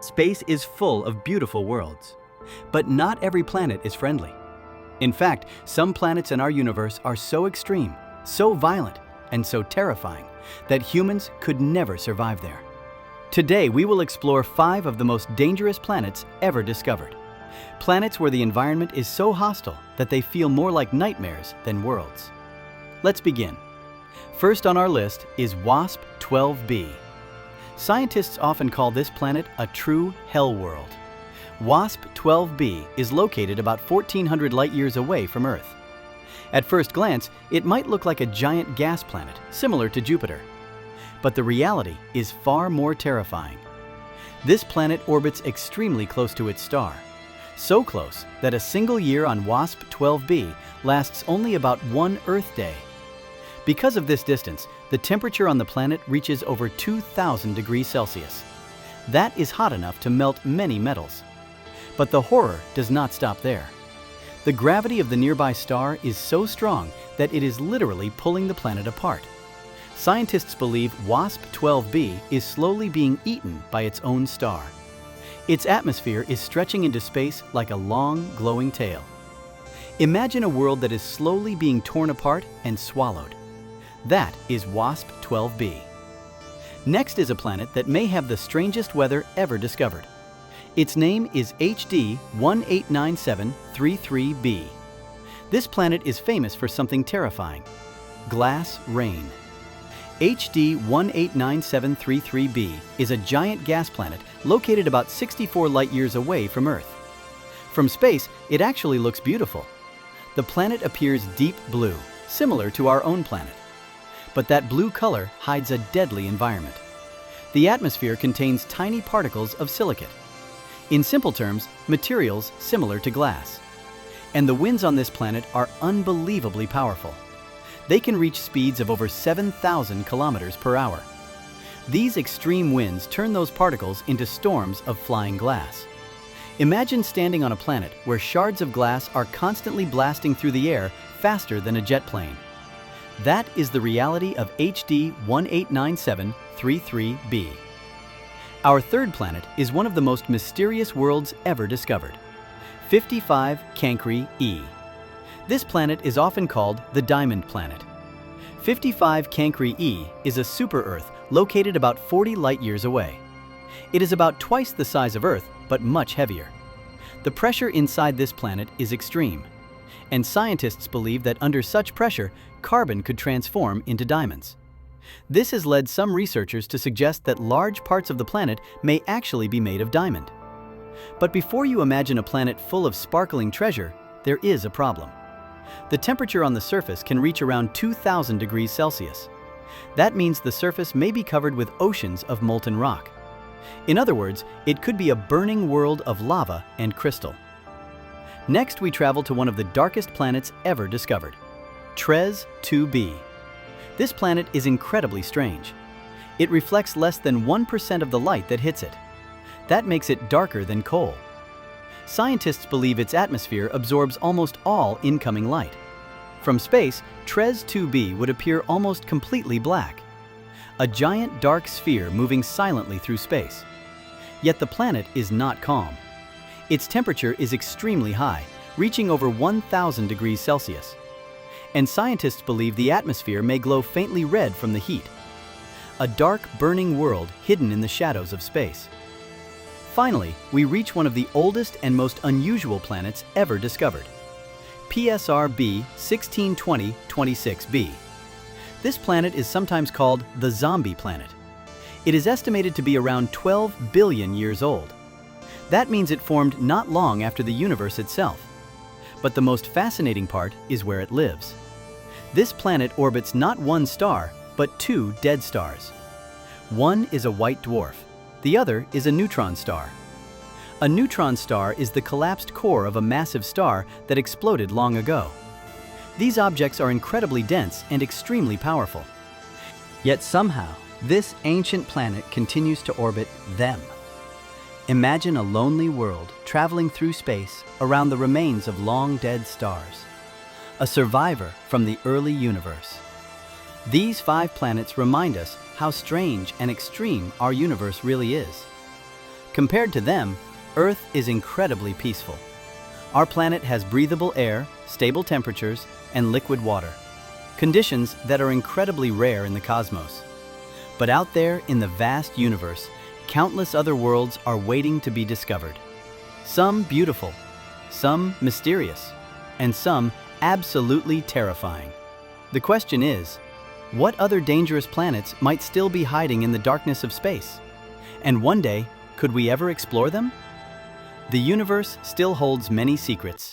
Space is full of beautiful worlds, but not every planet is friendly. In fact, some planets in our universe are so extreme, so violent, and so terrifying that humans could never survive there. Today, we will explore 5 of the most dangerous planets ever discovered. Planets where the environment is so hostile that they feel more like nightmares than worlds. Let's begin. First on our list is WASP 12b. Scientists often call this planet a true hell world. WASP 12b is located about 1,400 light-years away from Earth. At first glance, it might look like a giant gas planet, similar to Jupiter. But the reality is far more terrifying. This planet orbits extremely close to its star. So close that a single year on WASP 12b lasts only about 1 Earth day. Because of this distance, the temperature on the planet reaches over 2,000 degrees Celsius. That is hot enough to melt many metals. But the horror does not stop there. The gravity of the nearby star is so strong that it is literally pulling the planet apart. Scientists believe WASP 12b is slowly being eaten by its own star. Its atmosphere is stretching into space like a long, glowing tail. Imagine a world that is slowly being torn apart and swallowed. That is WASP 12b. Next is a planet that may have the strangest weather ever discovered. Its name is HD 189733b. This planet is famous for something terrifying: glass rain. HD 189733b is a giant gas planet located about 64 light-years away from Earth. From space, it actually looks beautiful. The planet appears deep blue, similar to our own planet. But that blue color hides a deadly environment. The atmosphere contains tiny particles of silicate. In simple terms, materials similar to glass. And the winds on this planet are unbelievably powerful. They can reach speeds of over 7,000 kilometers per hour. These extreme winds turn those particles into storms of flying glass. Imagine standing on a planet where shards of glass are constantly blasting through the air faster than a jet plane. That is the reality of HD 189733b. Our third planet is one of the most mysterious worlds ever discovered: 55 Cancri e. This planet is often called the Diamond Planet. 55 Cancri e is a super-Earth located about 40 light-years away. It is about twice the size of Earth, but much heavier. The pressure inside this planet is extreme, and scientists believe that under such pressure, carbon could transform into diamonds. This has led some researchers to suggest that large parts of the planet may actually be made of diamond. But before you imagine a planet full of sparkling treasure, there is a problem. The temperature on the surface can reach around 2,000 degrees Celsius. That means the surface may be covered with oceans of molten rock. In other words, it could be a burning world of lava and crystal. Next, we travel to one of the darkest planets ever discovered: TRES 2b. This planet is incredibly strange. It reflects less than 1% of the light that hits it. That makes it darker than coal. Scientists believe its atmosphere absorbs almost all incoming light. From space, TRES 2b would appear almost completely black, a giant dark sphere moving silently through space. Yet the planet is not calm. Its temperature is extremely high, reaching over 1,000 degrees Celsius. And scientists believe the atmosphere may glow faintly red from the heat. A dark, burning world hidden in the shadows of space. Finally, we reach one of the oldest and most unusual planets ever discovered: PSR B 162026b. This planet is sometimes called the Zombie Planet. It is estimated to be around 12 billion years old. That means it formed not long after the universe itself. But the most fascinating part is where it lives. This planet orbits not one star, but 2 dead stars. One is a white dwarf. The other is a neutron star. A neutron star is the collapsed core of a massive star that exploded long ago. These objects are incredibly dense and extremely powerful. Yet somehow, this ancient planet continues to orbit them. Imagine a lonely world traveling through space around the remains of long-dead stars. A survivor from the early universe. These 5 planets remind us how strange and extreme our universe really is. Compared to them, Earth is incredibly peaceful. Our planet has breathable air, stable temperatures, and liquid water, conditions that are incredibly rare in the cosmos. But out there in the vast universe, countless other worlds are waiting to be discovered. Some beautiful, some mysterious, and some absolutely terrifying. The question is, what other dangerous planets might still be hiding in the darkness of space? And one day, could we ever explore them? The universe still holds many secrets.